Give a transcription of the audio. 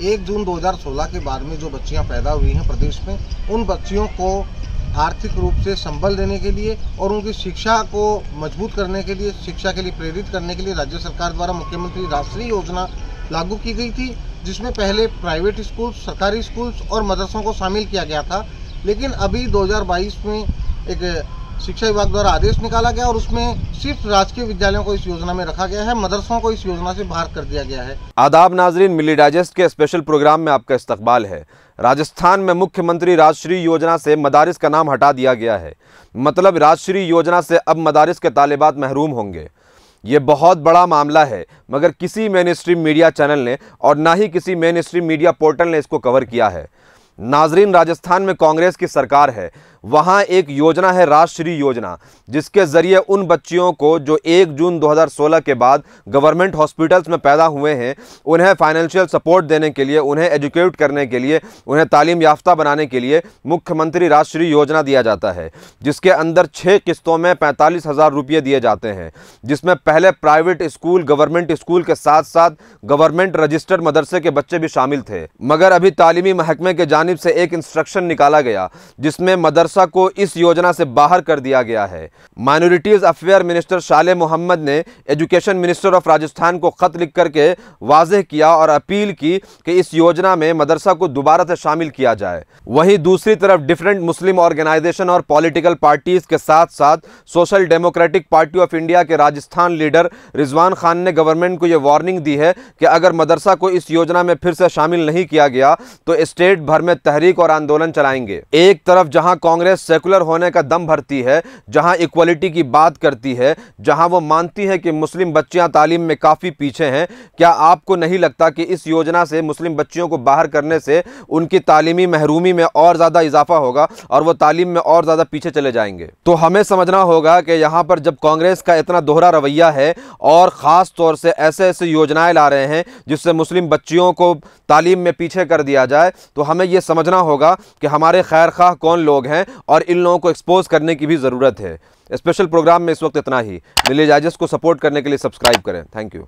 1 जून 2016 के बाद में जो बच्चियां पैदा हुई हैं प्रदेश में, उन बच्चियों को आर्थिक रूप से संबल देने के लिए और उनकी शिक्षा को मजबूत करने के लिए, शिक्षा के लिए प्रेरित करने के लिए राज्य सरकार द्वारा मुख्यमंत्री राजश्री योजना लागू की गई थी, जिसमें पहले प्राइवेट स्कूल, सरकारी स्कूल्स और मदरसों को शामिल किया गया था। लेकिन अभी 2022 में एक शिक्षा विभाग द्वारा आदेश निकाला गया और उसमें सिर्फ राजकीय विद्यालयों को इस योजना में रखा गया है, मदरसों को इस योजना से बाहर कर दिया गया है। आदाब नाजरीन, मिली डाइजेस्ट के स्पेशल प्रोग्राम में आपका इस्तकबाल है। राजस्थान में मुख्यमंत्री राजश्री योजना से मदारिस का नाम हटा दिया गया है। मतलब राजश्री योजना से अब मदारिस के तालिबात महरूम होंगे। ये बहुत बड़ा मामला है, मगर किसी मेन स्ट्रीम मीडिया चैनल ने और ना ही किसी मेन स्ट्रीम मीडिया पोर्टल ने इसको कवर किया है। नाजरीन, राजस्थान में कांग्रेस की सरकार है, वहाँ एक योजना है राजश्री योजना, जिसके ज़रिए उन बच्चियों को जो 1 जून 2016 के बाद गवर्नमेंट हॉस्पिटल्स में पैदा हुए हैं, उन्हें फाइनेंशियल सपोर्ट देने के लिए, उन्हें एजुकेट करने के लिए, उन्हें तालीम याफ्ता बनाने के लिए मुख्यमंत्री राजश्री योजना दिया जाता है, जिसके अंदर 6 किस्तों में 45,000 रुपये दिए जाते हैं, जिसमें पहले प्राइवेट स्कूल, गवर्नमेंट स्कूल के साथ साथ गवर्नमेंट रजिस्टर्ड मदरसे के बच्चे भी शामिल थे। मगर अभी तालीमी महकमे के जानिब से एक इंस्ट्रक्शन निकाला गया, जिसमें मदरसा को इस योजना से बाहर कर दिया गया है। माइनॉरिटीज अफेयर मिनिस्टर शाले मोहम्मद ने एजुकेशन मिनिस्टर ऑफ राजस्थान को खत लिख करके वाज़ेह किया और अपील की कि इस योजना में मदरसा को दोबारा से शामिल किया जाए। वहीं दूसरी तरफ डिफरेंट मुस्लिम ऑर्गेनाइजेशन और पॉलिटिकल पार्टीज के साथ साथ social democratic party of India के राजस्थान लीडर रिजवान खान ने गवर्नमेंट को यह वार्निंग दी है कि अगर मदरसा को इस योजना में फिर से शामिल नहीं किया गया तो स्टेट भर में तहरीक और आंदोलन चलाएंगे। एक तरफ जहां कांग्रेस सेकुलर होने का दम भरती है, जहां इक्वलिटी की बात करती है, जहां वो मानती है कि मुस्लिम बच्चियां तालीम में काफी पीछे हैं, क्या आपको नहीं लगता कि इस योजना से मुस्लिम बच्चियों को बाहर करने से उनकी तालीमी महरूमी में और ज्यादा इजाफा होगा और वो तालीम में और ज्यादा पीछे चले जाएंगे? तो हमें समझना होगा कि यहां पर जब कांग्रेस का इतना दोहरा रवैया है और खास तौर से ऐसे ऐसे योजनाएं ला रहे हैं जिससे मुस्लिम बच्चियों को तालीम में पीछे कर दिया जाए, तो हमें यह समझना होगा कि हमारे खैर खाह कौन लोग हैं और इन लोगों को एक्सपोज करने की भी ज़रूरत है। स्पेशल प्रोग्राम में इस वक्त इतना ही। मिली डाइजेस्ट को सपोर्ट करने के लिए सब्सक्राइब करें। Thank you.